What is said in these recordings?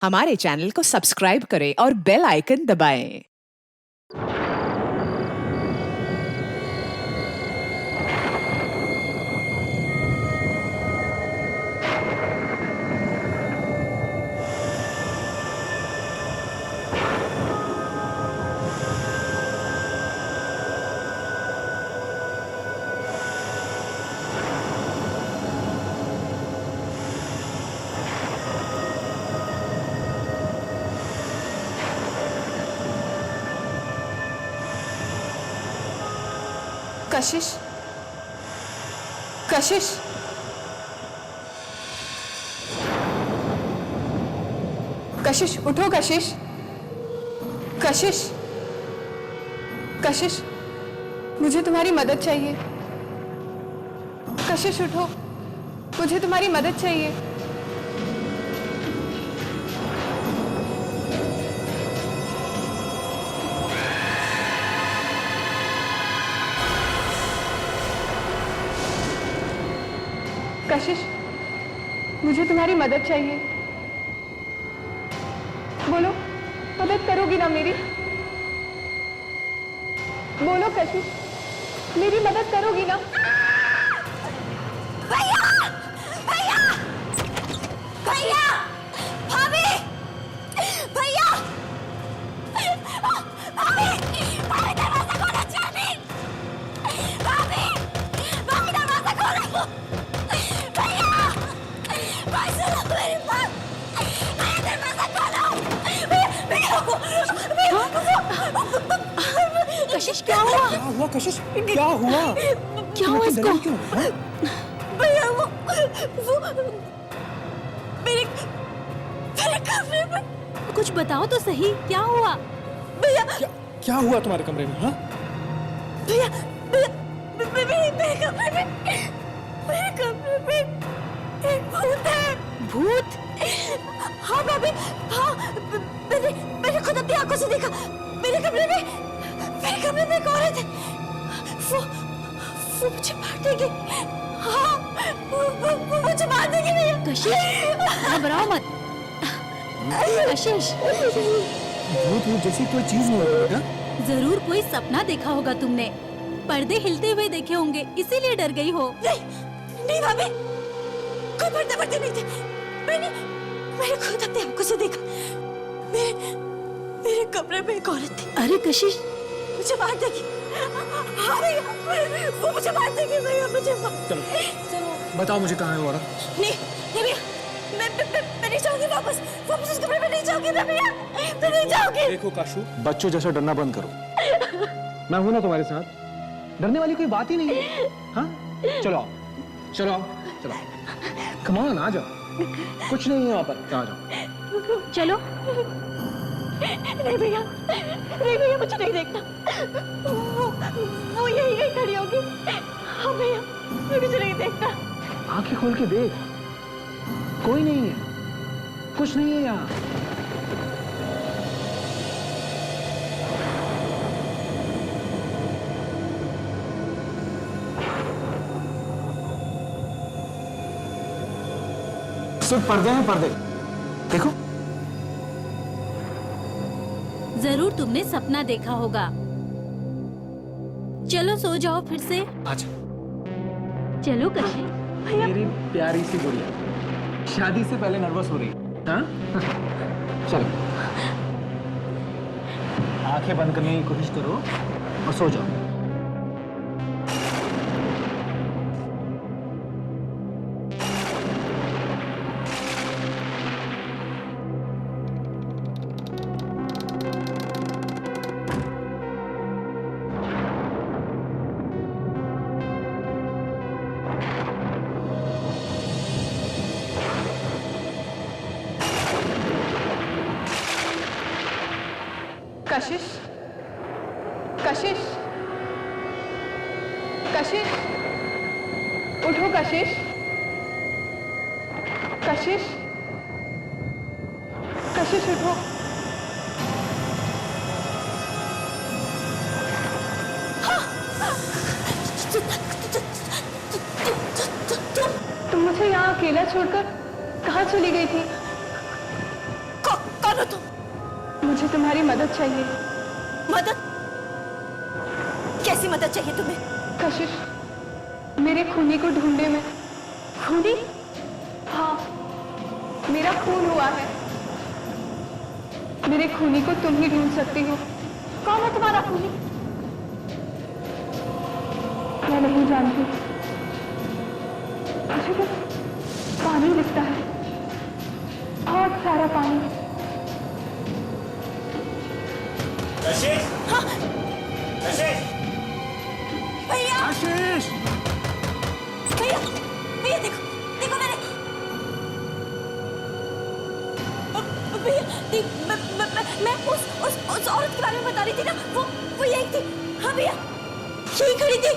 हमारे चैनल को सब्सक्राइब करें और बेल आइकन दबाएं। कशिश, कशिश, कशिश, उठो कशिश, कशिश, कशिश, मुझे तुम्हारी मदद चाहिए। कशिश उठो, मुझे तुम्हारी मदद चाहिए। कशिश, मुझे तुम्हारी मदद चाहिए। बोलो, मदद करोगी ना मेरी? बोलो कशिश, मेरी मदद करोगी ना? भैया, भैया, भैया, भाभी, भैया, भाभी, भाभी दरवाजा खोलो चाबी, भाभी, भाभी दरवाजा खोलो, भैया, भाई सुनो मेरी बात, भैया दरवाजा खोलो, भैया, कशिश क्या हुआ? क्या हुआ कशिश? क्या हुआ? क्या हुआ इसको? क्यों? हाँ? भैया वो मेरे कमरे में कुछ बताओ तो सही, क्या हुआ? भैया, क्या हुआ तुम्हारे कमरे में? हाँ? भैया, भैया, मेरे कमरे में एक भूत है। भूत? हाँ भाभी, हाँ, मैंने खुद अपनी आंखों से देखा। मेरे कमरे में एक औरत है। वो मुझे मार देगी। हाँ, वो मुझे मार देगी भैया। कशिश, घबराओ मत। कशिश, भूत जैसी कोई चीज नहीं होगी बेटा। जरूर कोई सपना देखा होगा तुमने। पर्दे हिलते हुए देखे होंगे, इसीलिए डर गई हो। नहीं भाभी, कोई पर्दे नहीं थे। मैंने खुद अपनी आंखों से देखा। मेरे कमरे में एक औरत थी। अरे कशिश, मुझे मार देगी। हाँ भैया, वो मुझे मार देगी भैया, मुझे मार। चलो बताओ मुझे कहाँ है वो औरत? नहीं भैया, मैं नहीं जाऊंगी वापस उस कमरे में नहीं जाऊंगी मैं भैया, मैं नहीं जाऊंगी। देखो काशू, बच्चों जैसा डरना बंद करो। मैं हूं ना तुम्हारे साथ, डरने वाली कोई बात ही नहीं है। हाँ? चलो आओ, चलो आओ, चलो कम ऑन, आ जाओ। कुछ नहीं है वहाँ पर, आ जाओ। चलो। नहीं भैया, मुझे नहीं देखना। वो यही खड़ी होगी। हाँ भैया, मुझे नहीं देखना। आंखें खोल के देख, कोई नहीं है, कुछ नहीं है यहाँ। सिर्फ पर्दे हैं, पर्दे। देखो, जरूर तुमने सपना देखा होगा। चलो सो जाओ फिर से। अच्छा। चलो कशिश। मेरी प्यारी सी गुड़िया, शादी से पहले नर्वस हो रही है? हाँ? चलो, आंखें बंद करने की कोशिश करो और सो जाओ। कशिश, कशिश, कशिश, उठो कशिश, कशिश, कशिश उठो। तुम मुझे यहाँ अकेला छोड़कर कहाँ चली गई थी? कौन हो तुम? मुझे तुम्हारी मदद चाहिए। मदद? कैसी मदद चाहिए तुम्हें? कशिश, मेरे खूनी को ढूंढने में। खूनी? हाँ, मेरा खून हुआ है। मेरे खूनी को तुम ही ढूंढ सकती हो। कौन है तुम्हारा खूनी? मैं नहीं जानती, मुझे बस पानी दिखता है, बहुत सारा पानी। हाँ। भैया आशीष! भैया भैया देखो देखो मैंने भैया मैं उस औरत के बारे में बता रही थी ना, वो यही थी। हाँ भैया यही खड़ी थी,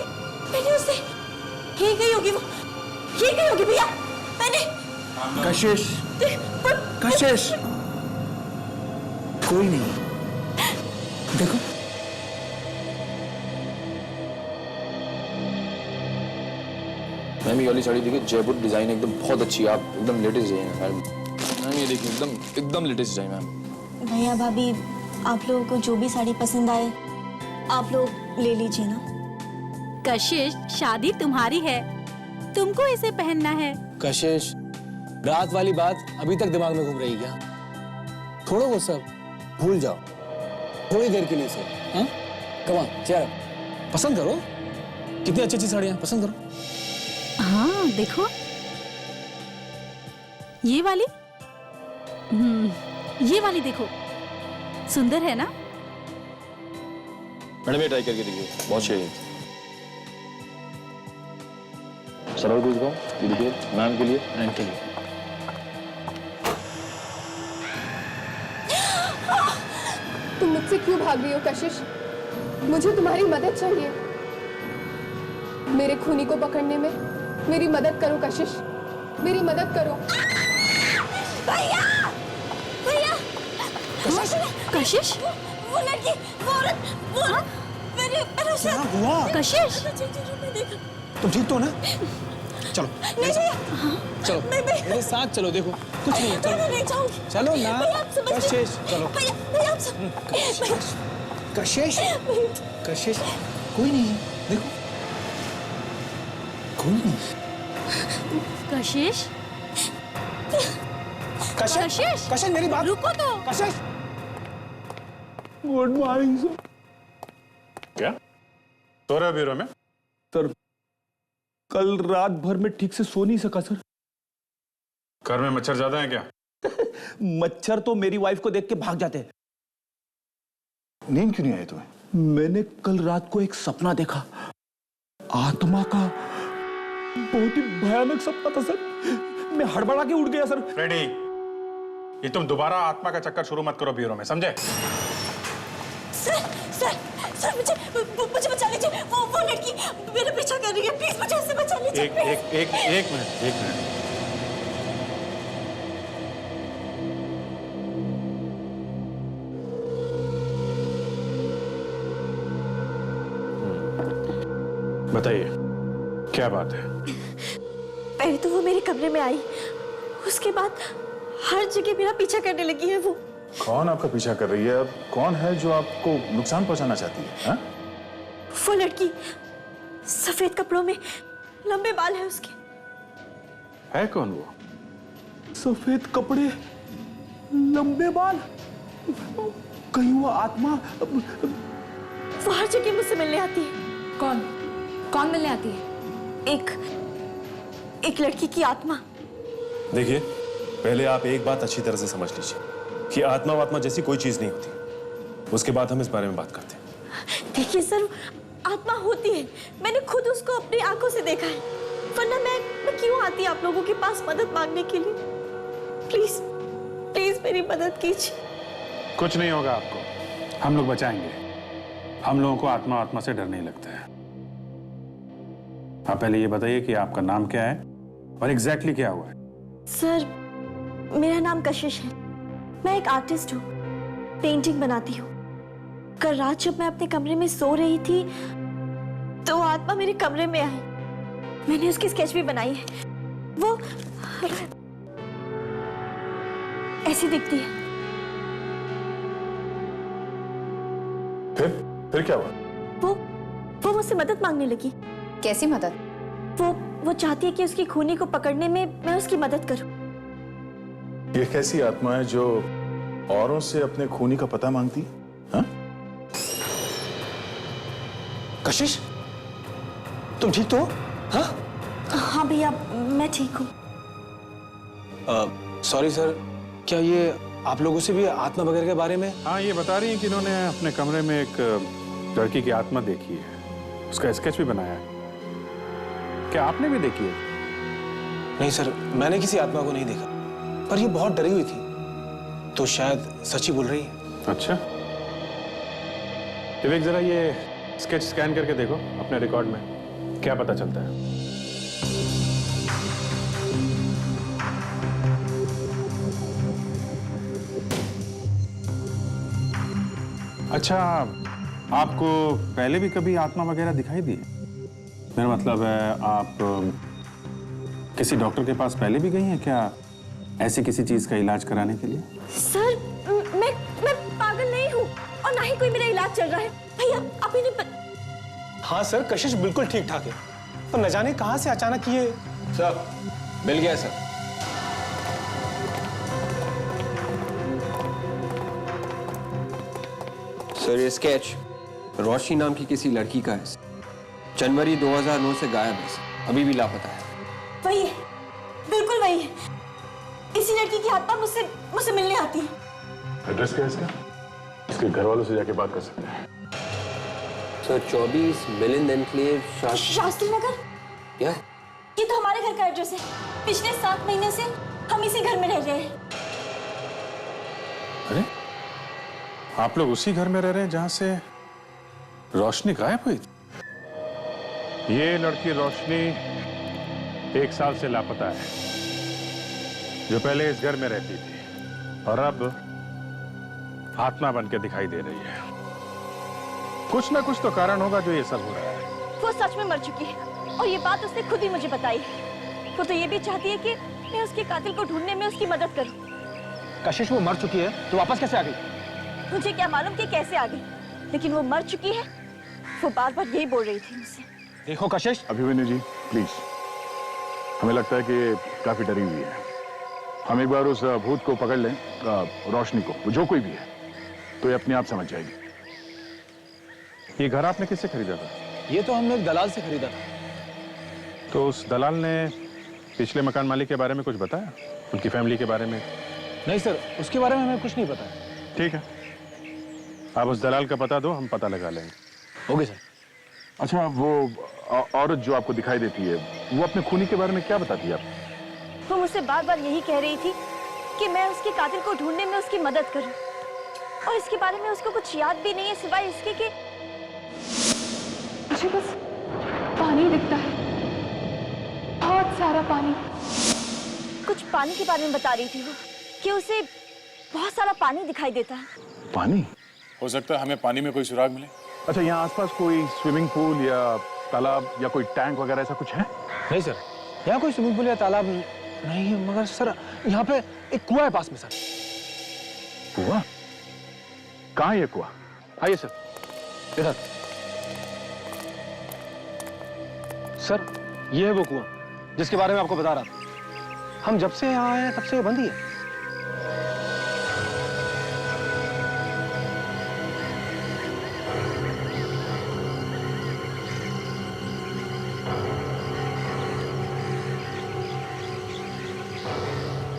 मैंने उससे यही गई होगी, वो यही गई होगी भैया, मैंने। कशिश! कशिश! कोई नहीं, देखो। मैम ये वाली साड़ी देखिए, जयपुर डिजाइन एकदम बहुत अच्छी है, आप एकदम लेटेस्ट डिजाइन है मैम। ये देखिए एकदम लेटेस्ट डिजाइन मैम। भैया भाभी, आप लोगों को जो भी साड़ी पसंद आए आप लोग ले लीजिए ना। कशिश, शादी तुम्हारी है, तुमको इसे पहनना है। कशिश, रात वाली बात अभी तक दिमाग में घूम रही क्या? छोड़ो वो सब, भूल जाओ थोड़ी देर के लिए से। हाँ, कम ऑन, चेयर अप। पसंद करो, कितनी अच्छी अच्छी साड़ियां, पसंद करो। हाँ देखो ये वाली, ये वाली देखो, सुंदर है ना? मैडम ये ट्राई करके देखिए, बहुत शेड है। सरल कुछ दो, ये देखिए मैम के लिए एंड के लिए। तुम मुझसे क्यों भाग रही हो कशिश? मुझे तुम्हारी मदद चाहिए। मेरे खूनी को पकड़ने में मेरी मदद करो कशिश, मेरी मदद करो। भैया भैया कशिश, वो लड़की, वो औरत, वो मैंने उसे हुआ? कशिश तुम ठीक तो हो ना? चलो नहीं भैया, चलो मेरे साथ चलो, देखो कुछ नहीं है, चलो नहीं जाऊंगी। चलो ना। भैया आप समझ कशिश चलो। भैया भैया आप समझ। कशिश! कशिश! कोई नहीं है, देखो। कोई नहीं। कशिश कशिश! कशिश मेरी बात। रुको तो। कशिश! Good morning sir. क्या सो रहे हो ब्यूरो में? सर कल रात भर में ठीक से सो नहीं सका सर। घर में मच्छर ज्यादा है क्या? मच्छर तो मेरी वाइफ को देख के भाग जाते हैं। नींद क्यों नहीं आई तुम्हें? मैंने कल रात को एक सपना देखा, आत्मा का। बहुत ही भयानक सपना था सर, मैं हड़बड़ा के उठ गया सर। फ्रेडी, ये तुम दोबारा आत्मा का चक्कर शुरू मत करो ब्यूरो में, समझे? सर सर सर मुझे बचा लीजिए, वो लड़की मेरा पीछा कर रही है, प्लीज मुझे उससे बचा लीजिए। एक मिनट। बताइए क्या बात है? पहले तो वो मेरे कमरे में आई, उसके बाद हर जगह मेरा पीछा करने लगी है। वो कौन आपका पीछा कर रही है? अब कौन है जो आपको नुकसान पहुंचाना चाहती है? हा? वो लड़की, सफेद कपड़ों में, लंबे बाल है उसके। है कौन वो? सफेद कपड़े, लंबे बाल, कहीं वो आत्मा? वो हर जगह मुझसे मिलने आती है। कौन मिलने आती है? एक लड़की की आत्मा। देखिए, पहले आप एक बात अच्छी तरह से समझ लीजिए कि आत्मा वात्मा जैसी कोई चीज नहीं होती। उसके बाद हम इस बारे में बात करते हैं। देखिए सर, आत्मा होती है, मैंने खुद उसको अपनी आंखों से देखा है, वरना मैं क्यों आती आप लोगों के पास मदद मांगने के लिए? प्लीज प्लीज मेरी मदद कीजिए। कुछ नहीं होगा आपको, हम लोग बचाएंगे। हम लोगों को आत्मा से डर नहीं लगता है। आप पहले ये बताइए कि आपका नाम क्या है और एग्जैक्टली क्या हुआ है? सर मेरा नाम कशिश है, मैं एक आर्टिस्ट हूँ, पेंटिंग बनाती हूँ। कल रात जब मैं अपने कमरे में सो रही थी तो आत्मा मेरे कमरे में आई, मैंने उसकी स्केच भी बनाई है। वो ऐसी दिखती है। फिर क्या हुआ? वो मुझसे मदद मांगने लगी। कैसी मदद? वो चाहती है कि उसकी खूनी को पकड़ने में मैं उसकी मदद करूं। ये कैसी आत्मा है जो औरों से अपने खूनी का पता मांगती है? हाँ? कशिश, तुम ठीक तो हो? हाँ? हाँ भैया, मैं ठीक हूँ। सॉरी सर, क्या ये आप लोगों से भी आत्मा वगैरह के बारे में? हाँ, ये बता रही हैं कि इन्होंने अपने कमरे में एक लड़की की आत्मा देखी है, उसका स्केच भी बनाया है। क्या आपने भी देखी है? नहीं सर, मैंने किसी आत्मा को नहीं देखा, पर ये बहुत डरी हुई थी, तो शायद सच ही बोल रही है। अच्छा, विवेक जरा ये स्केच स्कैन करके देखो अपने रिकॉर्ड में, क्या पता चलता है। अच्छा, आपको पहले भी कभी आत्मा वगैरह दिखाई दी? मेरा मतलब है, आप किसी डॉक्टर के पास पहले भी गई हैं क्या, ऐसी किसी चीज का इलाज कराने के लिए? सर, मैं पागल नहीं हूँ और ना ही कोई मेरा इलाज चल रहा है। भैया, आप इन्हें हाँ सर, कशिश बिल्कुल ठीक ठाक है, तो न जाने कहां से अचानक ये सर मिल गया सर। सर ये स्केच रोशनी नाम की किसी लड़की का है। जनवरी 2009 से गायब है, अभी भी लापता है। वही है, बिल्कुल वही है। इसी लड़की की आत्मा मुझसे मिलने आती है। एड्रेस क्या है इसका? इसके घर वालों से जाके बात कर सकते हैं। Sir 24 Milind enclave Shastri Nagar. क्या? ये तो हमारे घर का एड्रेस है। पिछले 7 महीने से हम इसी घर में रह रहे हैं। अरे, आप लोग उसी घर में रह रहे हैं जहां से रोशनी गायब हुई थी? ये लड़की रोशनी 1 साल से लापता है, जो पहले इस घर में रहती थी और अब आत्मा बनकर दिखाई दे रही है। कुछ ना कुछ तो कारण होगा जो ये सब हो रहा है। वो सच में मर चुकी है और ये बात उसने खुद ही मुझे बताई। वो तो ये भी चाहती है कि मैं उसके कातिल को ढूंढने में उसकी मदद करूं। कशिश वो मर चुकी है तो वापस कैसे आ गई? मुझे क्या मालूम कि कैसे आ गई, लेकिन वो मर चुकी है। वो बार बार यही बोल रही थी मुझसे। देखो कशिश, अभिमन्यु जी प्लीज, हमें लगता है कि ये काफी डरी हुई है। हम एक बार उस भूत को पकड़ लें, रोशनी को, वो जो कोई भी है, तो ये अपने आप समझ जाएगी। ये घर आपने किससे खरीदा था? ये तो हमने एक दलाल से खरीदा था। तो उस दलाल ने पिछले मकान मालिक के बारे में कुछ बताया, उनकी फैमिली के बारे में? नहीं सर, उसके बारे में हमें कुछ नहीं पता। ठीक है, आप उस दलाल का पता दो, हम पता लगा लेंगे। Okay sir. अच्छा, वो औरत जो आपको दिखाई देती है, वो अपने खूनी के बारे में क्या बताती है आपको? वो मुझसे बार बार यही कह रही थी कि मैं उसके कातिल को ढूंढने में उसकी मदद करूं, और इसके बारे में उसको कुछ याद भी नहीं है सिवाय इसके कि मुझे बस पानी दिखता है, बहुत सारा पानी। कुछ पानी के बारे में बता रही थी वो, कि उसे बहुत सारा पानी दिखाई देता है। पानी? हो सकता है हमें पानी में कोई सुराग मिले। अच्छा, यहाँ आसपास कोई स्विमिंग पूल या तालाब या कोई टैंक वगैरह ऐसा कुछ है? नहीं सर, यहाँ कोई स्विमिंग पूल या तालाब नहीं है, मगर सर यहाँ पे एक कुआं है पास में सर। कुआं? कहाँ है ये कुआं? आइए सर, इधर। सर ये है वो कुआं जिसके बारे में आपको बता रहा था। हम जब से यहाँ आए हैं तब से ये बंद ही है।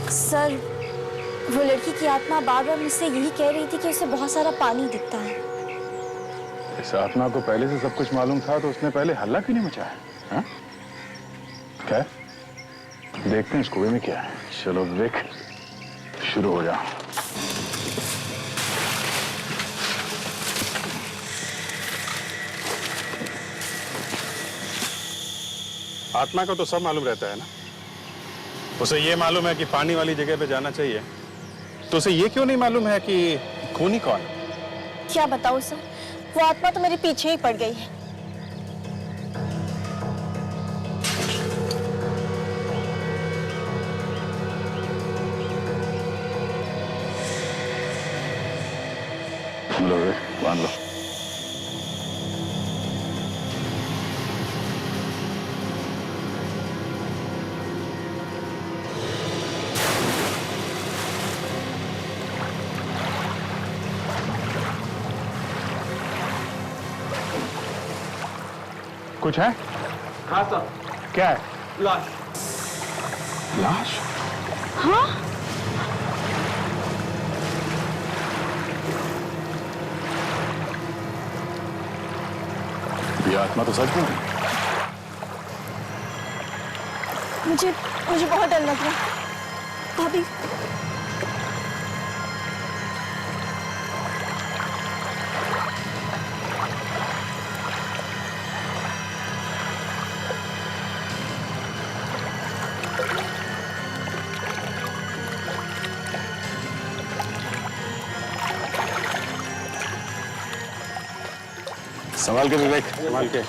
सर, वो लड़की की आत्मा बार बार मुझसे यही कह रही थी कि उसे बहुत सारा पानी दिखता है। इस आत्मा को पहले से सब कुछ मालूम था तो उसने पहले हल्ला क्यों नहीं मचाया? हाँ? क्या? देखते हैं इस कुएं में क्या है। चलो विवेक, शुरू हो जा। आत्मा को तो सब मालूम रहता है ना, उसे ये मालूम है कि पानी वाली जगह पे जाना चाहिए, तो उसे ये क्यों नहीं मालूम है कि खूनी कौन है? क्या बताऊं सर, वो आत्मा तो मेरे पीछे ही पड़ गई है। लो विवेक, बांध लो। कुछ है? हाँ सर। क्या है? लाश। लाश? ये आत्मा तो सच में है। मुझे मुझे बहुत डर लग रहा है भाभी। संभाल के विवेक, संभाल के।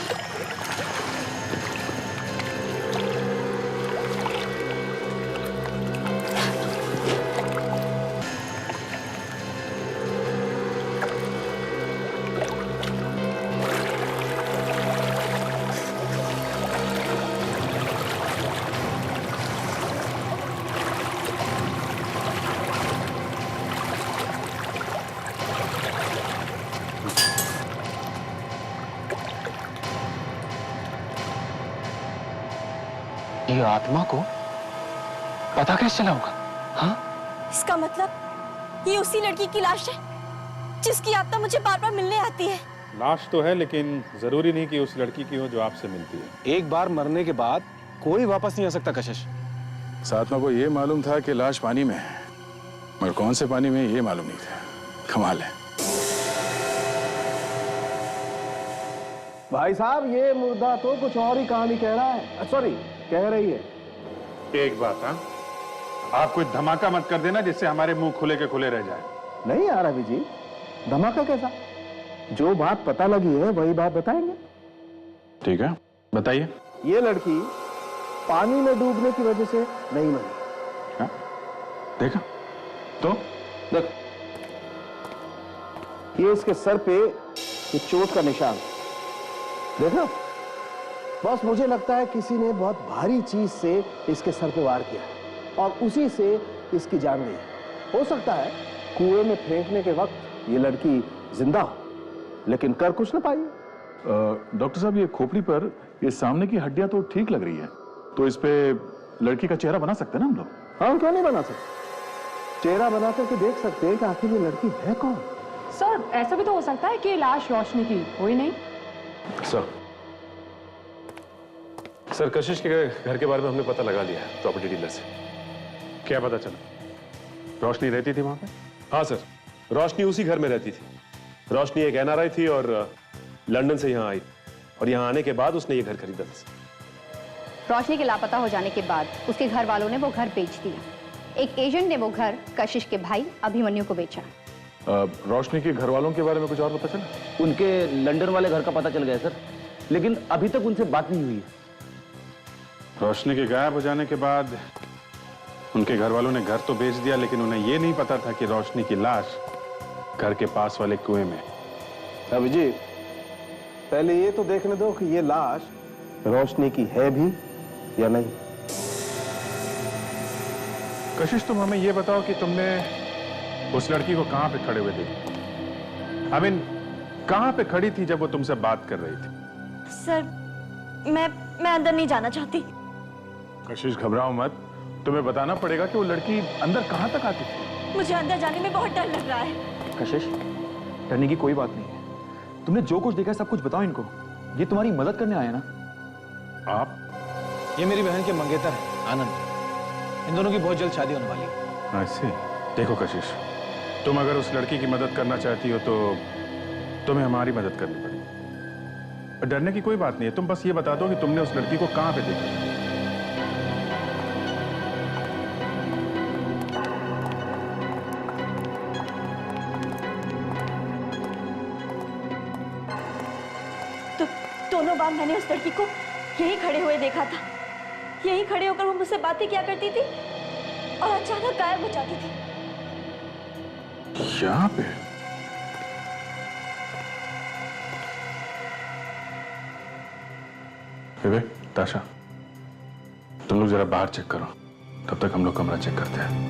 ये आत्मा को पता कैसे चला होगा? हाँ? इसका मतलब ये उसी लड़की की लाश है जिसकी आत्मा मुझे बार बार मिलने आती है। लाश तो है, लेकिन जरूरी नहीं कि उस लड़की की हो जो आपसे मिलती है। एक बार मरने के बाद कोई वापस नहीं आ सकता कशिश। सातमा को ये मालूम था कि लाश पानी में है, मगर कौन से पानी में ये मालूम नहीं था। कमाल है। भाई साहब, ये मुर्दा तो कुछ और ही कहानी कह रहा है, सॉरी कह रही है। एक बात, हाँ, आप कोई धमाका मत कर देना जिससे हमारे मुंह खुले के खुले रह जाए। नहीं यार अभी जी, धमाका कैसा? जो बात पता लगी है वही बात बताएंगे। ठीक है, बताइए। ये लड़की पानी में डूबने की वजह से नहीं मरी। हाँ? देखा तो देख, ये इसके सर पे ये चोट का निशान देखना। बस मुझे लगता है किसी ने बहुत भारी चीज से इसके सर पे वार किया और उसी से इसकी जान गई। हो सकता है कुएं में फेंकने के वक्त ये लड़की जिंदा हो, लेकिन कर कुछ ना पाई। डॉक्टर साहब, ये खोपड़ी पर ये सामने की हड्डियां तो ठीक लग रही है, तो इस पे लड़की का चेहरा बना सकते हैं ना हम लोग? हाँ, क्यों नहीं बना सकते? चेहरा बना करके देख सकते हैं कि आखिर ये लड़की है कौन। सर ऐसा भी तो हो सकता है कि लाश रोशनी की हो ही नहीं। सर, कशिश के घर के बारे में हमने पता लगा लिया है प्रॉपर्टी डीलर से। क्या पता चला? रोशनी रहती थी वहां पे? हाँ सर, रोशनी उसी घर में रहती थी। रोशनी एक NRI थी और लंदन से यहाँ आई, और यहाँ आने के बाद उसने ये घर खरीदा था। रोशनी के लापता हो जाने के बाद उसके घर वालों ने वो घर बेच दिया। एक एजेंट ने वो घर कशिश के भाई अभिमन्यु को बेचा। रोशनी के घर वालों के बारे में कुछ और पता चला? उनके लंदन वाले घर का पता चल गया सर, लेकिन अभी तक उनसे बात नहीं हुई है। रोशनी के गायब हो जाने के बाद उनके घर वालों ने घर तो बेच दिया, लेकिन उन्हें यह नहीं पता था कि रोशनी की लाश घर के पास वाले कुएं में। अभी जी, पहले ये तो देखने दो कि ये लाश रोशनी की है भी या नहीं। कशिश, तुम हमें यह बताओ कि तुमने उस लड़की को कहां पे खड़े हुए देखा? आई मीन, कहां पे खड़ी थी जब वो तुमसे बात कर रही थी? सर मैं अंदर नहीं जाना चाहती। कशिश, घबराओ मत, तुम्हें बताना पड़ेगा कि वो लड़की अंदर कहां तक आती थी। मुझे अंदर जाने में बहुत डर लग रहा है। कशिश, डरने की कोई बात नहीं है। तुमने जो कुछ देखा है सब कुछ बताओ इनको। ये तुम्हारी मदद करने आया ना। आप? ये मेरी बहन के मंगेतर है आनंद। इन दोनों की बहुत जल्द शादी होने वाली है। ऐसे देखो कशिश, तुम अगर उस लड़की की मदद करना चाहती हो तो तुम्हें हमारी मदद करनी पड़ेगी। डरने की कोई बात नहीं है, तुम बस ये बता दो कि तुमने उस लड़की को कहां पे देखा। तो दोनों बार मैंने उस लड़की को यहीं खड़े हुए देखा था। यहीं खड़े होकर वो मुझसे बातें किया करती थी और अचानक गायब हो जाती थी। यहाँ पे? विवेक, ताशा, तुम लोग जरा बाहर चेक करो, तब तक हम लोग कमरा चेक करते हैं।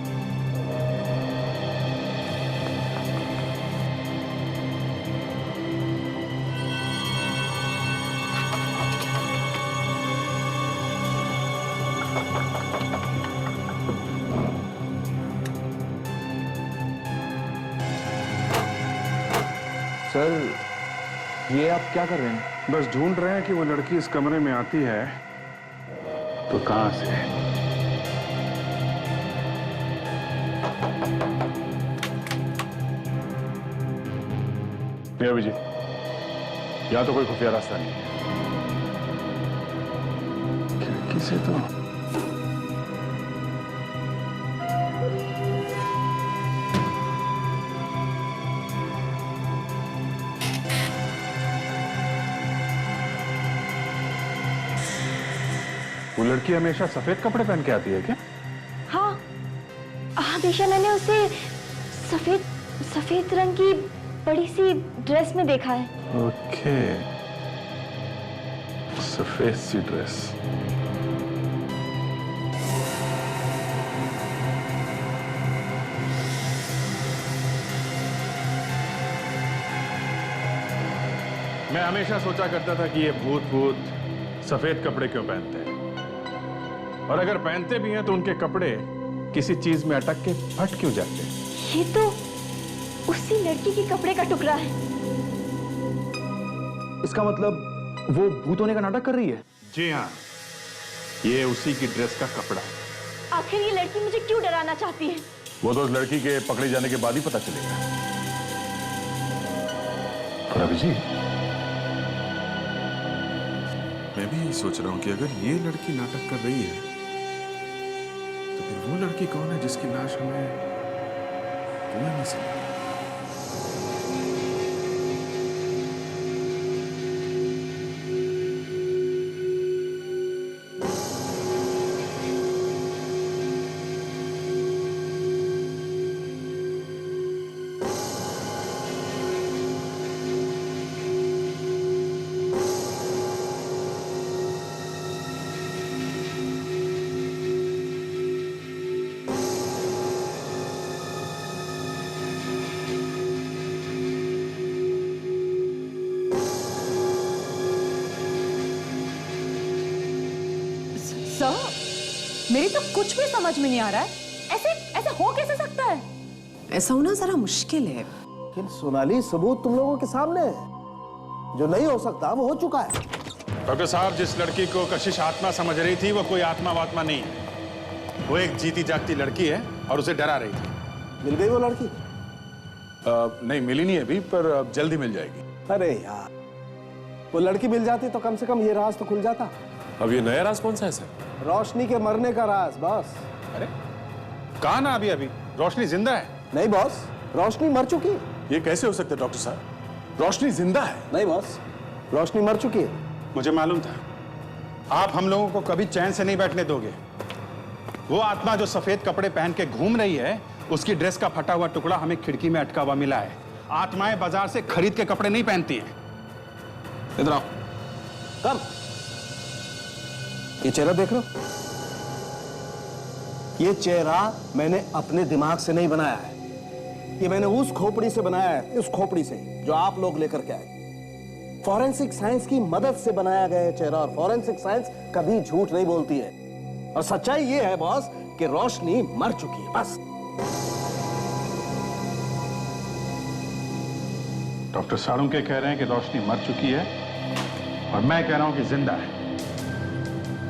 सर, ये आप क्या कर रहे हैं? बस ढूंढ रहे हैं कि वो लड़की इस कमरे में आती है तो कहां से। ये अभिजीत, यहाँ तो कोई खुफिया रास्ता नहीं है। खिड़की से तो वो लड़की हमेशा सफेद कपड़े पहन के आती है क्या? हाँ, हमेशा मैंने उसे सफेद सफेद रंग की बड़ी सी ड्रेस में देखा है। ओके, सफेद सी ड्रेस। मैं हमेशा सोचा करता था कि ये भूत सफेद कपड़े क्यों पहनते हैं, और अगर पहनते भी हैं तो उनके कपड़े किसी चीज में अटक के फट क्यों जाते हैं। ये तो उसी लड़की के कपड़े का टुकड़ा है। इसका मतलब वो भूत होने का नाटक कर रही है? जी हाँ, ये उसी की ड्रेस का कपड़ा है। आखिर ये लड़की मुझे क्यों डराना चाहती है? वो तो उस लड़की के पकड़े जाने के बाद ही पता चलेगा। पर अभिजीत, मैं भी यही सोच रहा हूं कि अगर ये लड़की नाटक कर रही है तो फिर वो लड़की कौन है जिसकी लाश हमें कुएं में से मिली? सर, मेरी तो कुछ भी समझ में नहीं आ रहा है। ऐसे ऐसे हो कैसे सकता है? ऐसा होना जरा मुश्किल है। लेकिन सोनाली, सबूत तुम लोगों के सामने है। जो नहीं हो सकता वो हो चुका है। डॉक्टर साहब, जिस लड़की को कशिश आत्मा समझ रही थी वो कोई आत्मा वात्मा नहीं है। वो एक जीती जागती लड़की है और उसे डरा रही थी। मिल गई वो लड़की? नहीं, मिली नहीं अभी, पर अब जल्दी मिल जाएगी। अरे यार, वो लड़की मिल जाती तो कम से कम ये राज तो खुल जाता। अब ये नया राज कौन सा है सर? रोशनी के मरने का राज बॉस। अरे कहा ना अभी रोशनी जिंदा है। नहीं बॉस, रोशनी मर चुकी है। ये कैसे हो सकता है डॉक्टर साहब? रोशनी जिंदा है। नहीं बॉस, रोशनी मर चुकी है। मुझे मालूम था आप हम लोगों को कभी चैन से नहीं बैठने दोगे। वो आत्मा जो सफेद कपड़े पहन के घूम रही है, उसकी ड्रेस का फटा हुआ टुकड़ा हमें खिड़की में अटका हुआ मिला है। आत्माएं बाजार से खरीद के कपड़े नहीं पहनती हैं। इधर आओ। कब? ये चेहरा देख रहे हो? ये चेहरा मैंने अपने दिमाग से नहीं बनाया है। ये मैंने उस खोपड़ी से बनाया है, उस खोपड़ी से जो आप लोग लेकर के आए। फॉरेंसिक साइंस की मदद से बनाया गया है चेहरा, और फॉरेंसिक साइंस कभी झूठ नहीं बोलती है। और सच्चाई ये है बॉस कि रोशनी मर चुकी है, बस। डॉक्टर साळुंके कह रहे हैं कि रोशनी मर चुकी है, और मैं कह रहा हूं कि जिंदा है।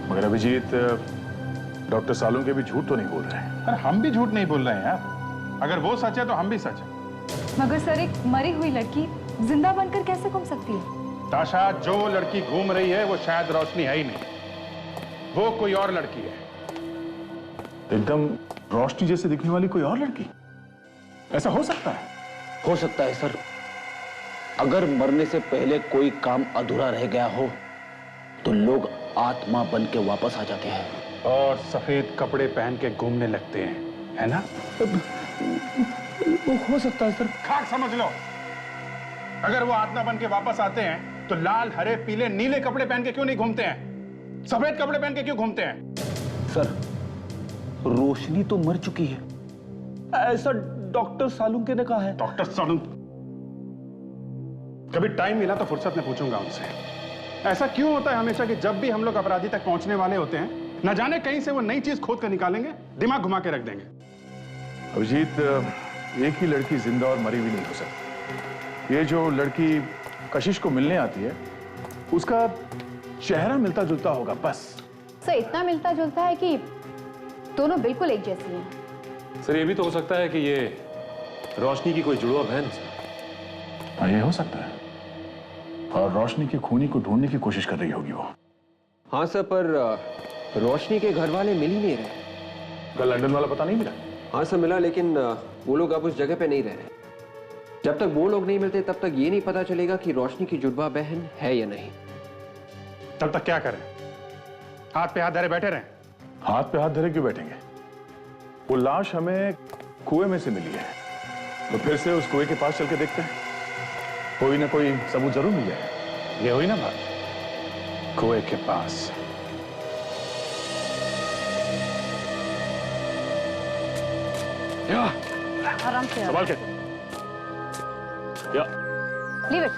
मगर अभिजीत, डॉक्टर साळुंके भी झूठ तो नहीं बोल रहे हैं। अरे हम भी झूठ नहीं बोल रहे हैं यार। अगर वो सच है तो हम भी सच है। मगर सर, एक मरी हुई लड़की जिंदा बनकर कैसे घूम सकती है? ताशा, जो लड़की घूम रही है वो शायद रोशनी है ही नहीं, वो कोई और लड़की है। एकदम रोशनी जैसे दिखने वाली कोई और लड़की? ऐसा हो सकता है? हो सकता है सर। अगर मरने से पहले कोई काम अधूरा रह गया हो तो लोग आत्मा बन के वापस आ जाते हैं और सफेद कपड़े पहन के घूमने लगते हैं, है ना? वो हो सकता है सर। खाक समझ लो। अगर वो आत्मा बन के वापस आते हैं तो लाल, हरे, पीले, नीले कपड़े पहन के क्यों नहीं घूमते हैं? सफेद कपड़े पहन के क्यों घूमते हैं? सर, रोशनी तो मर चुकी है, ऐसा डॉक्टर साळुंके ने कहा है। डॉक्टर साळुंके? कभी टाइम मिला तो फुर्सत में पूछूंगा उनसे। ऐसा क्यों होता है हमेशा कि जब भी हम लोग अपराधी तक पहुंचने वाले होते हैं, न जाने कहीं से वो नई चीज खोद कर निकालेंगे, दिमाग घुमा के रख देंगे। अभिजीत, एक ही लड़की जिंदा और मरी भी नहीं हो सकती। ये जो लड़की कशिश को मिलने आती है उसका चेहरा मिलता जुलता होगा बस। सर इतना मिलता जुलता है कि दोनों बिल्कुल एक जैसी हैं। सर ये भी तो हो सकता है कि ये रोशनी की कोई जुड़वा बहन है। हाँ ये हो सकता है, और रोशनी की खूनी को ढूंढने की कोशिश कर रही होगी वो। हाँ सर, पर रोशनी के घर वाले मिल ही नहीं रहे। कल लंदन वाला पता नहीं मिला? हाँ सर मिला, लेकिन वो लोग अब उस जगह पे नहीं रह रहे। जब तक वो लोग नहीं मिलते तब तक ये नहीं पता चलेगा कि रोशनी की जुड़वा बहन है या नहीं। तब तक क्या करें? हाथ पे हाथ धरे बैठे रहें? हाथ पे हाथ धरे क्यों बैठेंगे? वो लाश हमें कुएं में से मिली है, तो फिर से उस कुएं के पास चल के देखते हैं, कोई ना कोई सबूत जरूर मिल जाएगा। ये हुई ना बात, कुएं के पास। आराम से संभाल के। Leave it.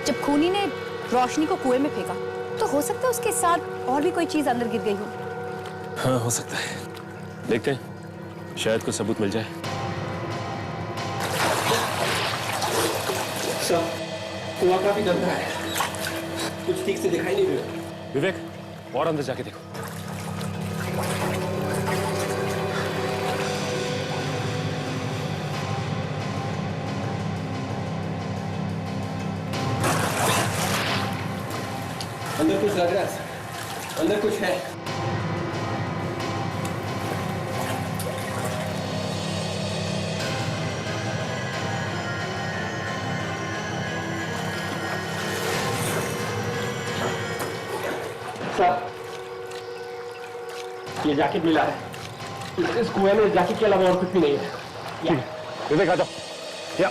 जब खूनी ने रोशनी को कुएं में फेंका तो हो सकता है उसके साथ और भी कोई चीज अंदर गिर गई हो। हाँ हो सकता है, देखते हैं शायद कोई सबूत मिल जाए। सर कुआं काफी गंदा है, कुछ ठीक से दिखाई नहीं दे रहा। विवेक और अंदर जाके देखो। अंदर कुछ लग रहा है, अंदर कुछ है। सर ये जैकेट मिला है, इस कुएं में जैकेट के अलावा और कुछ भी नहीं है। विवेक आ जाओ। या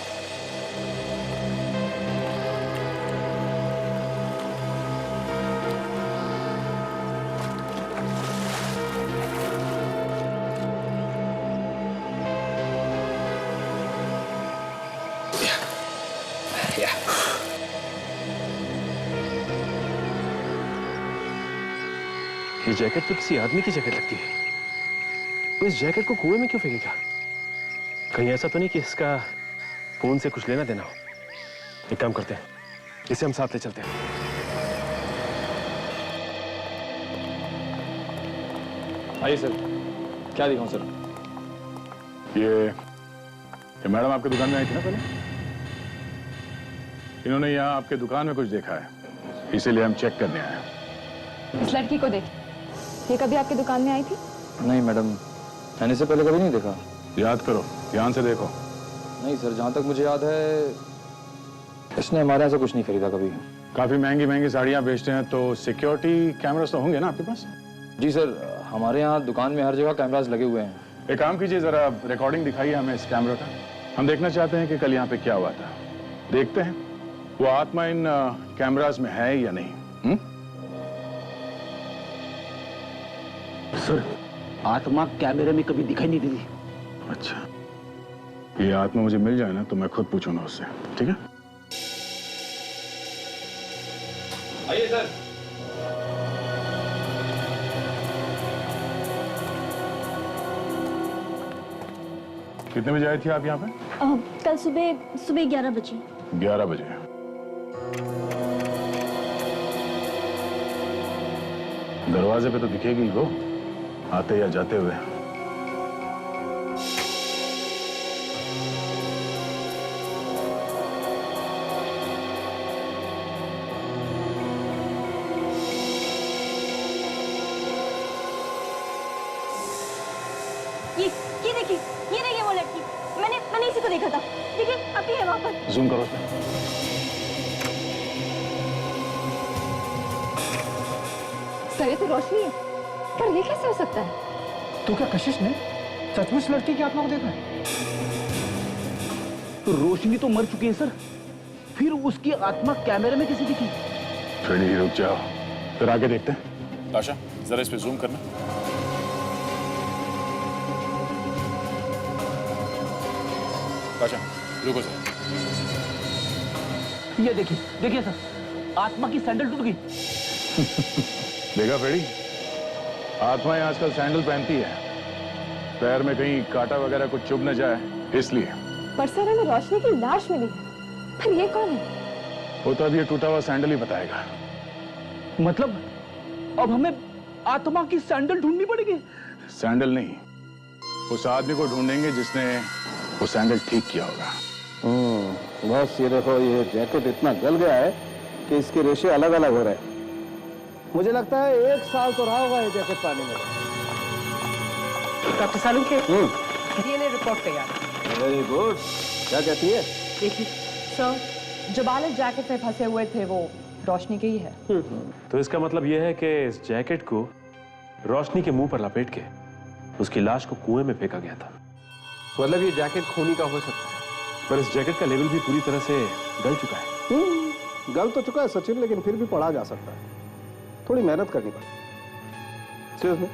ये जैकेट तो किसी आदमी की जैकेट लगती है। वो इस जैकेट को कुएं में क्यों फेंकेगा? कहीं ऐसा तो नहीं कि इसका फोन से कुछ लेना देना हो? एक काम करते हैं, इसे हम साथ ले चलते हैं। आइए सर, क्या दिखाऊं सर? ये मैडम आपके दुकान में आई थी ना पहले? इन्होंने यहाँ आपके दुकान में कुछ देखा है, इसीलिए हम चेक करने आए हैं। इस लड़की को देख, ये कभी आपकी दुकान में आई थी? नहीं मैडम, मैंने इसे पहले कभी नहीं देखा। याद करो, ध्यान से देखो। नहीं सर, जहाँ तक मुझे याद है इसने हमारे यहाँ से कुछ नहीं खरीदा कभी। काफी महंगी महंगी साड़ियाँ बेचते हैं, तो सिक्योरिटी कैमरास तो होंगे ना आपके पास? जी सर, हमारे यहाँ दुकान में हर जगह कैमरास लगे हुए हैं। एक काम कीजिए, जरा रिकॉर्डिंग दिखाइए हमें इस कैमरा का। हम देखना चाहते हैं कि कल यहाँ पे क्या हुआ था। देखते हैं वो आत्मा इन कैमरास में है या नहीं। सर, आत्मा कैमरे में कभी दिखाई नहीं देती। अच्छा, ये आत्मा मुझे मिल जाए ना तो मैं खुद पूछूंगा उससे, ठीक है? आइए सर। कितने बजे आई थी आप यहाँ पे? कल सुबह 11 बजे। 11 बजे। दरवाजे पे तो दिखेगी वो, आते या जाते हुए। ये देखिए वो लड़की, मैंने इसी को देखा था। देखिए अभी है वहां पर। जूम करो उसमें। सर ये तो रोशनी है, पर ये कैसे हो सकता है? तो क्या कशिश ने सचमुच लड़की की आत्मा को देखा है? तो रोशनी तो मर चुकी है सर, फिर उसकी आत्मा कैमरे में कैसे दिखी? फ्रेडी रुक जाओ, फिर आगे देखते हैं। ताशा जरा इस पे जूम करना। ताशा रुको सर। ये देखिए देखिए सर, आत्मा की सैंडल टूट गई। देखा फ्रेडी, आत्माएं आजकल सैंडल पहनती है, पैर में कहीं कांटा वगैरह कुछ चुभ न जाए इसलिए। पर सर हमें रोशनी की लाश मिली है, पर ये कौन है? वो तो अब ये टूटा हुआ सैंडल ही बताएगा। मतलब अब हमें आत्मा की सैंडल ढूंढनी पड़ेगी? सैंडल नहीं, उस आदमी को ढूंढेंगे जिसने वो सैंडल ठीक किया होगा। बस ये देखो, ये जैकेट इतना गल गया है कि इसके रेशे अलग अलग हो रहे हैं। मुझे लगता है 1 साल तो रहा होगा ये जैकेट पानी में। डॉक्टर सालुंखे, डीएनए रिपोर्ट तैयार है। Very good. क्या कहती है? देखिए सर, जो बाल इस जैकेट में फंसे हुए थे वो रोशनी के ही है। तो इसका मतलब यह है कि इस जैकेट को रोशनी के मुंह पर लपेट के उसकी लाश को कुएं में फेंका गया था। मतलब ये जैकेट खूनी का हो सकता है, पर इस जैकेट का लेवल भी पूरी तरह से गल चुका है। गल तो चुका है सचिन, लेकिन फिर भी पढ़ा जा सकता है। थोड़ी मेहनत करनी पड़ेगी। सीरियसली।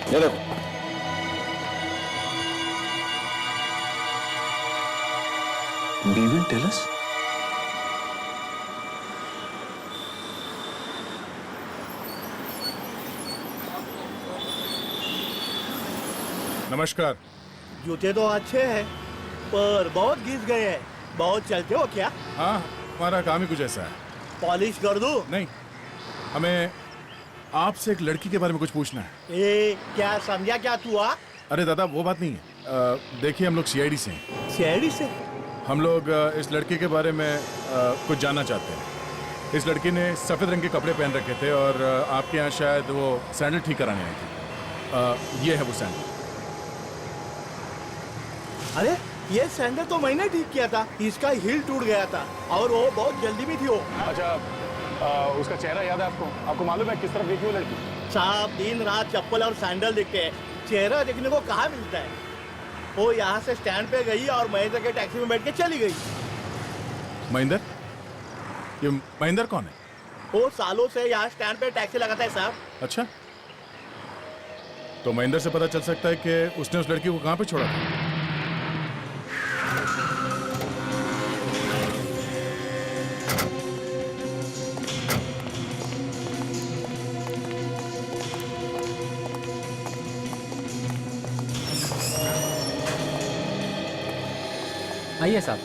ये देखो, They will tell us? नमस्कार। जूते तो अच्छे हैं, पर बहुत घिस गए हैं। बहुत चलते हो क्या? हाँ, हमारा काम ही कुछ ऐसा है। पॉलिश कर दूं? नहीं, हमें आपसे एक लड़की के बारे में कुछ पूछना है। क्या समझा क्या तू? अरे दादा, वो बात नहीं है। देखिए, हम लोग सीआईडी से हैं। सीआईडी से? हम लोग इस लड़की के बारे में कुछ जानना चाहते हैं। इस लड़की ने सफ़ेद रंग के कपड़े पहन रखे थे और आपके यहाँ शायद वो सैंडल ठीक कराने आई थी। ये है वो सैंडल। अरे ये सैंडल तो मैंने ठीक किया था, इसका हील टूट गया था और वो बहुत जल्दी में थी वो। अच्छा, उसका चेहरा याद है आपको? आपको मालूम है किस तरफ देखी वो लड़की? साहब, दिन रात चप्पल और सैंडल दिखते हैं, चेहरा देखने को कहाँ मिलता है। वो यहाँ से स्टैंड पे गई और महेंद्र के टैक्सी में बैठ के चली गई। महेंद्र? ये महेंद्र कौन है? वो सालों से यहाँ स्टैंड पे टैक्सी लगाता है साहब। अच्छा, तो महेंद्र से पता चल सकता है कि उसने उस लड़की को कहाँ पे छोड़ा था। आइए साहब,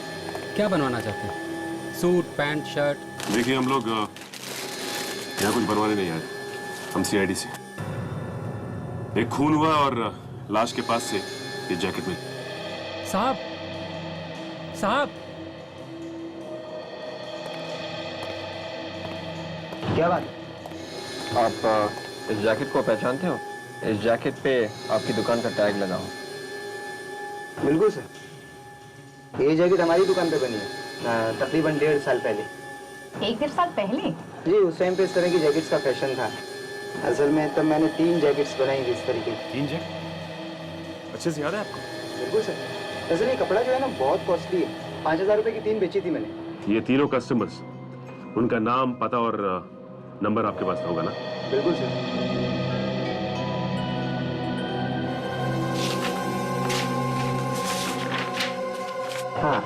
क्या बनवाना चाहते हैं? Suit, pant, shirt? देखिए, हम लोग यहाँ कुछ बनवाने नहीं आए, हम सीआईडी से। एक खून हुआ और लाश के पास से ये जैकेट मिली। साहब, साहब, क्या बात? आप इस जैकेट को पहचानते हो? इस जैकेट पे आपकी दुकान का टैग लगा हो। बिल्कुल सर, ये जैकेट हमारी दुकान पे बनी है तकरीबन 1.5 साल पहले। 1-1.5 साल पहले? जी, उस टाइम पे इस तरह की जैकेट्स का फैशन था। असल में तब मैंने 3 जैकेट्स बनाई थी इस तरीके की। 3 जैकेट? अच्छे से याद है आपको? बिल्कुल सर। असल ये कपड़ा जो है ना बहुत कॉस्टली है। 5000 रुपए की 3 बेची थी मैंने। ये तीनों कस्टमर्स, उनका नाम, पता और नंबर आपके पास होगा ना? बिल्कुल सर। हाँ,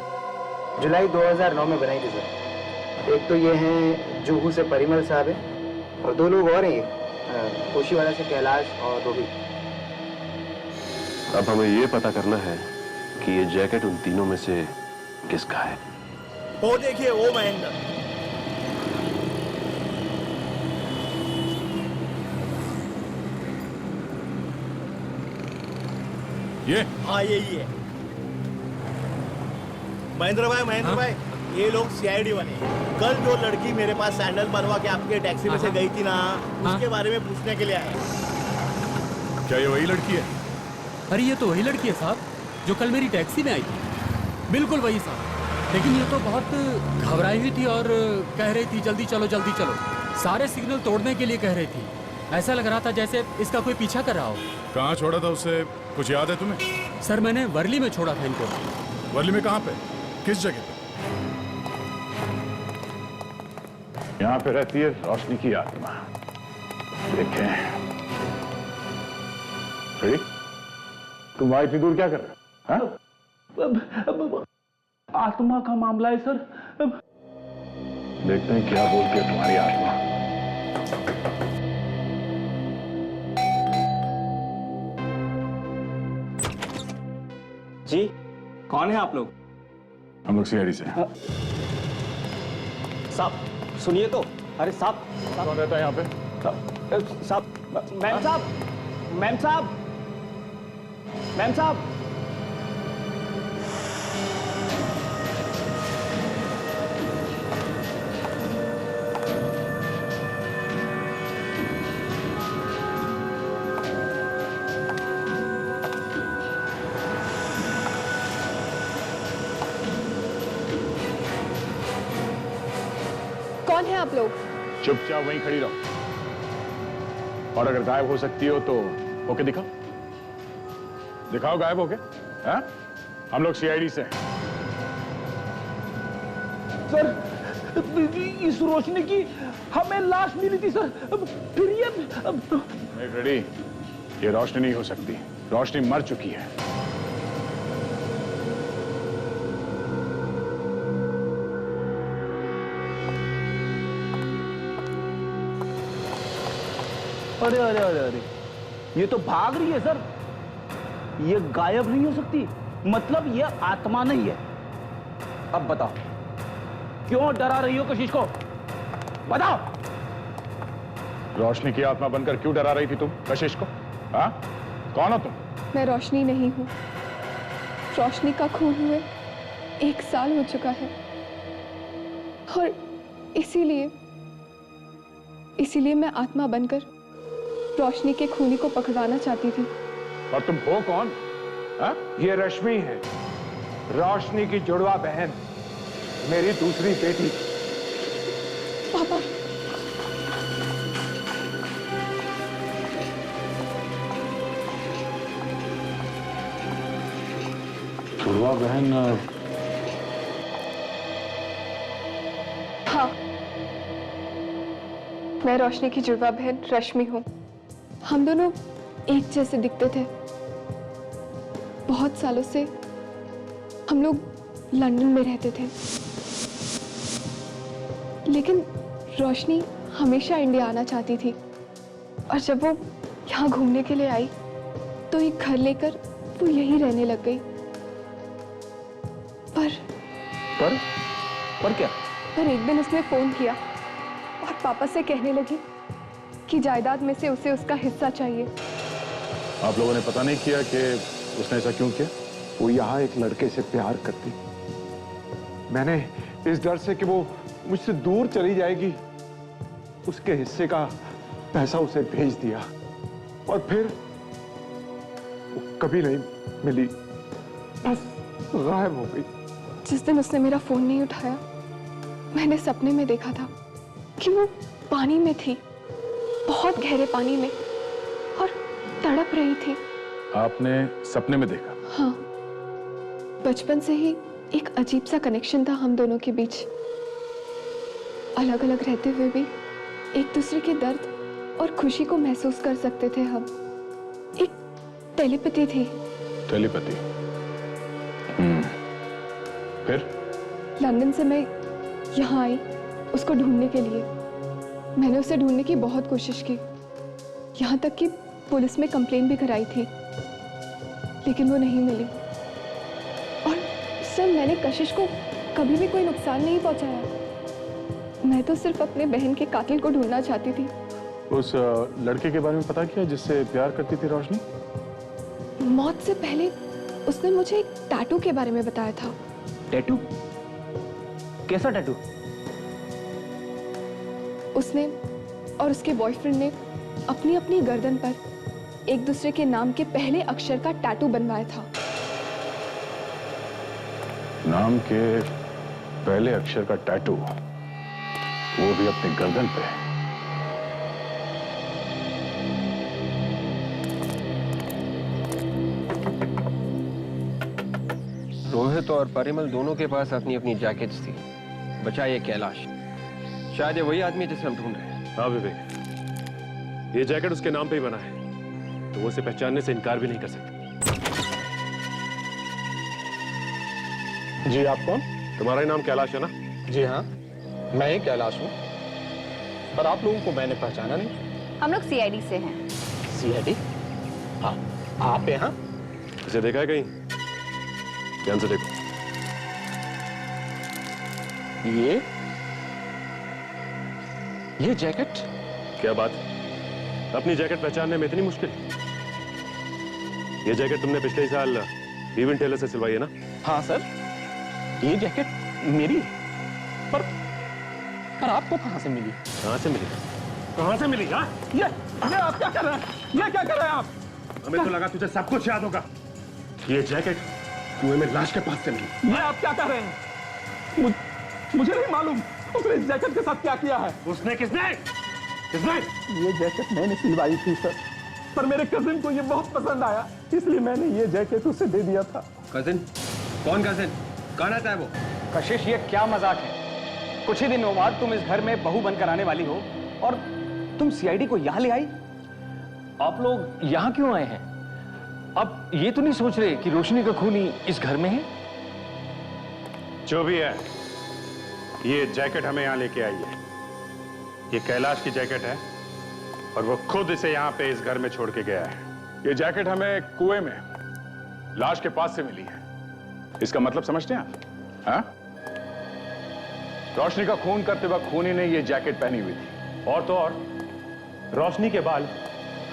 जुलाई 2009 में बनाई थी सर। एक तो ये हैं जुहू से परिमल साहब है और 2 लोग और हैं, कोशीवाड़ा से कैलाश और रोहित। अब हमें ये पता करना है कि ये जैकेट उन तीनों में से किसका है। वो देखिए, वो महेंद्र। ये? हाँ, यही है। महेंद्र भाई, ये लोग सीआईडी वाले हैं। कल जो लड़की मेरे पास सैंडल बनवा के आपके टैक्सी में से गई थी ना, उसके बारे में पूछने के लिए आए। क्या ये वही लड़की है? अरे ये तो वही लड़की है साहब, जो कल मेरी टैक्सी में आई थी। बिल्कुल वही साहब, लेकिन ये तो बहुत घबराई हुई थी और कह रही थी जल्दी चलो जल्दी चलो। सारे सिग्नल तोड़ने के लिए कह रही थी। ऐसा लग रहा था जैसे इसका कोई पीछा कर रहा हो। कहाँ छोड़ा था उसे, कुछ याद है तुम्हें? सर मैंने वर्ली में छोड़ा था इनको। वर्ली में कहाँ पे, किस जगह पे? यहाँ पे रहती है रोशनी की आत्मा। देखें, तुम वहां इतनी दूर क्या कर रहे हो? आत्मा का मामला है सर। देखते हैं क्या बोलती है तुम्हारी आत्मा। जी, कौन है आप लोग? हम लोग सीआईडी से। साहब सुनिए तो। अरे साहब, कौन रहता है यहाँ पे? साहब, मैम साहब, मैम साहब, मैम साहब। कौन है आप लोग? चुपचाप वहीं खड़ी रहो, और अगर गायब हो सकती हो तो होके दिखाओ। दिखाओ गायब होके। हाँ? हम लोग सीआईडी से हैं। सर, इस रोशनी की हमें लाश मिली थी सर। फिर ये रेडी, ये रोशनी नहीं हो सकती। रोशनी मर चुकी है। अरे अरे अरे अरे, ये तो भाग रही है सर। ये गायब नहीं हो सकती, मतलब ये आत्मा नहीं है। अब बताओ, क्यों डरा रही हो कशिश को? बताओ। रोशनी की आत्मा बनकर क्यों डरा रही थी तुम कशिश को? हाँ? कौन हो तुम? मैं रोशनी नहीं हूँ। रोशनी का खून हुए 1 साल हो चुका है और इसीलिए मैं आत्मा बनकर रोशनी के खूनी को पकड़वाना चाहती थी। और तुम हो कौन? हा? ये रश्मि है, रोशनी की जुड़वा बहन, मेरी दूसरी बेटी। पापा, जुड़वा बहन? हाँ, मैं रोशनी की जुड़वा बहन रश्मि हूँ। हम दोनों एक जैसे दिखते थे। बहुत सालों से हम लोग लंदन में रहते थे, लेकिन रोशनी हमेशा इंडिया आना चाहती थी और जब वो यहाँ घूमने के लिए आई तो एक घर लेकर वो यहीं रहने लग गई। पर क्या? पर एक दिन उसने फोन किया और पापा से कहने लगी कि जायदाद में से उसे उसका हिस्सा चाहिए। आप लोगों ने पता नहीं किया कि उसने ऐसा क्यों किया? वो यहाँ एक लड़के से प्यार करती। मैंने इस डर से कि वो मुझसे दूर चली जाएगी, उसके हिस्से का पैसा उसे भेज दिया और फिर वो कभी नहीं मिली, बस गायब हो गई। जिस दिन उसने मेरा फोन नहीं उठाया, मैंने सपने में देखा था कि वो पानी में थी, बहुत गहरे पानी में, और तड़प रही थी। आपने सपने में देखा? हाँ, बचपन से ही एक अजीब सा कनेक्शन था हम दोनों के बीच। अलग अलग रहते हुए भी एक दूसरे के दर्द और खुशी को महसूस कर सकते थे हम। एक टेलीपैथी थी। टेलीपैथी? फिर लंदन से मैं यहाँ आई उसको ढूंढने के लिए। मैंने उसे ढूंढने की बहुत कोशिश की, यहाँ तक कि पुलिस में कंप्लेन भी कराई थी, लेकिन वो नहीं मिली। और सर, मैंने कशिश को कभी भी कोई नुकसान नहीं पहुंचाया। मैं तो सिर्फ अपने बहन के कातिल को ढूंढना चाहती थी। उस लड़के के बारे में पता किया जिससे प्यार करती थी रोशनी? मौत से पहले उसने मुझे एक टैटू के बारे में बताया था। टैटू? कैसा टैटू? उसने और उसके बॉयफ्रेंड ने अपनी अपनी गर्दन पर एक दूसरे के नाम के पहले अक्षर का टैटू बनवाया था। नाम के पहले अक्षर का टैटू, वो भी अपनी गर्दन पे? रोहित और परिमल दोनों के पास अपनी अपनी जैकेट्स थी। बचा ये कैलाश, शायद ये वही आदमी है जिसे हम ढूंढ रहे हैं। हाँ विवेक, ये जैकेट उसके नाम पे ही बना है, तो वो उसे पहचानने से इनकार भी नहीं कर सकता। जी, आप कौन? तुम्हारा ही नाम कैलाश है ना? जी हाँ, मैं ही कैलाश हूँ, पर आप लोगों को मैंने पहचाना नहीं। हम लोग सीआईडी से हैं। सीआईडी? हाँ, आप यहाँ? इसे देखा है कहीं? ध्यान से देखो। ये जैकेट? क्या बात, अपनी जैकेट पहचानने में इतनी मुश्किल? ये जैकेट तुमने पिछले साल इवन टेलर से सिलवाई है ना? हाँ सर, ये जैकेट मेरी। पर आपको कहाँ से मिली? कहाँ से मिली? कहाँ से मिली? हाँ? ये आप क्या कर रहे हैं? ये क्या कर रहे हैं आप? हमें तो लगा तुझे सब कुछ याद होगा। ये जैकेट कुएं में लाश के पास से मिली। ये आप क्या कर रहे हैं? मुझे नहीं मालूम उसने इस जैकेट के साथ क्या किया है। उसने? किसने? ये जैकेट मैंने सिलवाई थी सर, पर मेरे कजिन को ये बहुत पसंद आया, इसलिए मैंने ये जैकेट उसे दे दिया था। कजिन? कौन कजिन? कहाँ रहता है वो? कशिश, ये क्या मजाक है? कुछ ही दिनों बाद तुम इस घर में बहू बनकर आने वाली हो और तुम सीआईडी को यहाँ ले आई। आप लोग यहाँ क्यों आए हैं? अब ये तो नहीं सोच रहे कि रोशनी का खूनी इस घर में है? जो भी है, ये जैकेट हमें यहाँ लेके आई है। ये कैलाश की जैकेट है और वो खुद इसे यहाँ पे इस घर में छोड़ के गया है। ये जैकेट हमें कुएं में लाश के पास से मिली है। इसका मतलब समझते हैं आप? हाँ? रोशनी का खून करते वक्त खूनी ने ये जैकेट पहनी हुई थी। और तो और रोशनी के बाल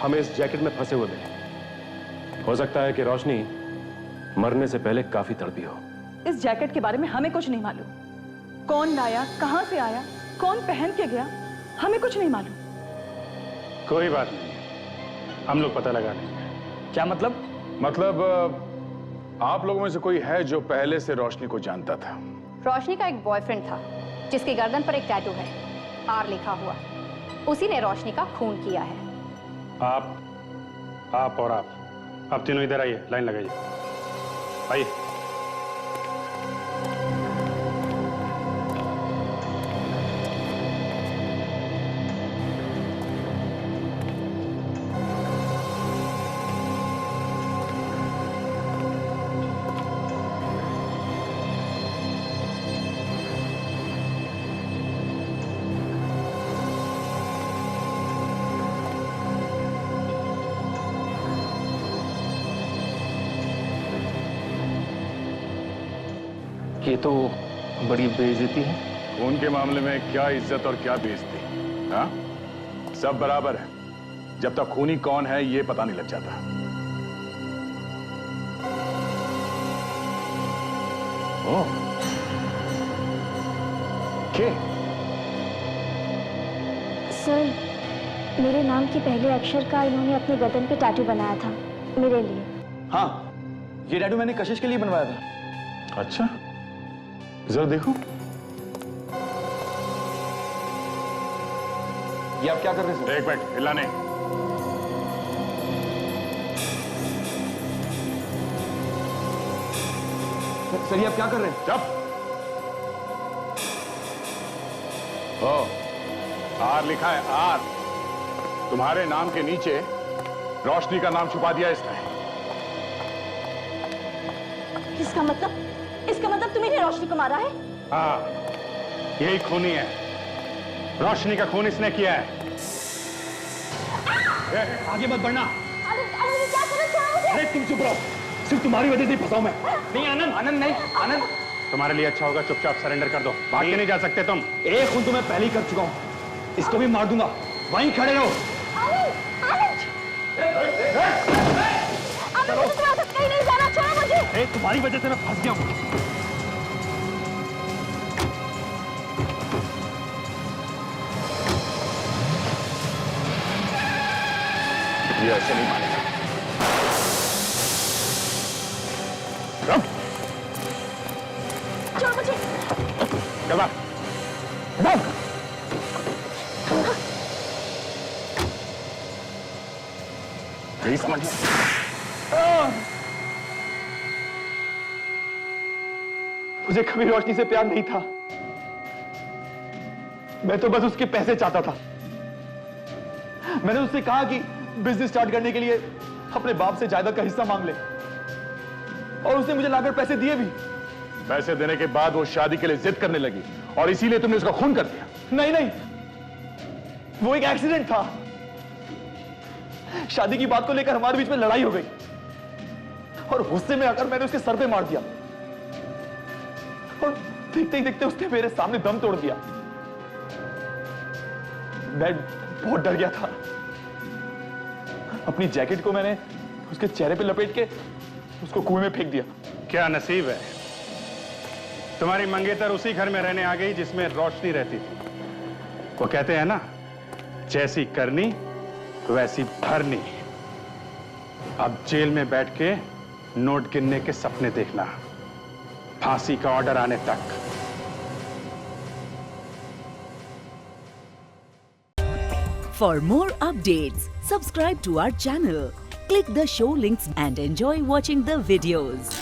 हमें इस जैकेट में फंसे हुए मिले। हो सकता है कि रोशनी मरने से पहले काफी तड़पी हो। इस जैकेट के बारे में हमें कुछ नहीं मालूम। कौन लाया, कहां से आया, कौन पहन के गया, हमें कुछ नहीं मालूम। कोई बात नहीं, हम लोग पता लगा लेंगे। क्या मतलब? मतलब आप लोगों में से कोई है जो पहले से रोशनी को जानता था? रोशनी का एक बॉयफ्रेंड था जिसकी गर्दन पर एक टैटू है, आर लिखा हुआ। उसी ने रोशनी का खून किया है। आप और आप तीनों इधर आइए, लाइन लगाइए। आइए। ये तो बड़ी बेइज्जती है। खून के मामले में क्या इज्जत और क्या बेइज्जती? हाँ? सब बराबर है जब तक खूनी कौन है ये पता नहीं लग जाता। ओह, के? सर, मेरे नाम के पहले अक्षर का इन्होंने अपने गर्दन पे टैटू बनाया था मेरे लिए। हाँ, ये टैटू मैंने कशिश के लिए बनवाया था। अच्छा, जरा देखो, ये आप क्या कर रहे हैं सर? एक मिनट, हिला नहीं। सर ये आप क्या कर रहे हैं? चुप। आर लिखा है, आर। तुम्हारे नाम के नीचे रोशनी का नाम छुपा दिया इसने। इसका मतलब तुम्हें रोशनी को मारा है? हाँ, यही खूनी है। रोशनी का खून इसने किया है। आगे मत बढ़ना। क्या करो? अरे तुम चुप रहो, सिर्फ तुम्हारी वजह से फंसाऊं मैं। नहीं आनंद, आनंद नहीं, आनंद। तुम्हारे लिए अच्छा होगा चुपचाप सरेंडर कर दो, भाग के नहीं जा सकते तुम। एक खून तो मैं पहले ही कर चुका हूं, इसको भी मार दूंगा। वहीं खड़े रहो। कहीं नहीं जाना, छोड़ो मुझे। तुम्हारी वजह से मैं फंस गया हूं। ये ऐसे नहीं मानेगा। छोड़ो मुझे। चल भाग। यही समझ लो। मुझे कभी रोशनी से प्यार नहीं था, मैं तो बस उसके पैसे चाहता था। मैंने उससे कहा कि बिजनेस स्टार्ट करने के लिए अपने बाप से जायदाद का हिस्सा मांग ले, और उसने मुझे लाकर पैसे दिए भी। पैसे देने के बाद वो शादी के लिए जिद करने लगी और इसीलिए तुमने उसका खून कर दिया। नहीं नहीं, वो एक एक्सीडेंट था। शादी की बात को लेकर हमारे बीच में लड़ाई हो गई और गुस्से में आकर मैंने उसके सर पे मार दिया, और देखते ही देखते उसने मेरे सामने दम तोड़ दिया। मैं बहुत डर गया था। अपनी जैकेट को मैंने उसके चेहरे पे लपेट के उसको कुएं में फेंक दिया। क्या नसीब है, तुम्हारी मंगेतर उसी घर में रहने आ गई जिसमें रोशनी रहती थी। वो कहते हैं ना, जैसी करनी वैसी भरनी। अब जेल में बैठ के नोट गिनने के सपने देखना, फांसी का ऑर्डर आने तक। For more updates, subscribe to our channel, click the show links and enjoy watching the videos.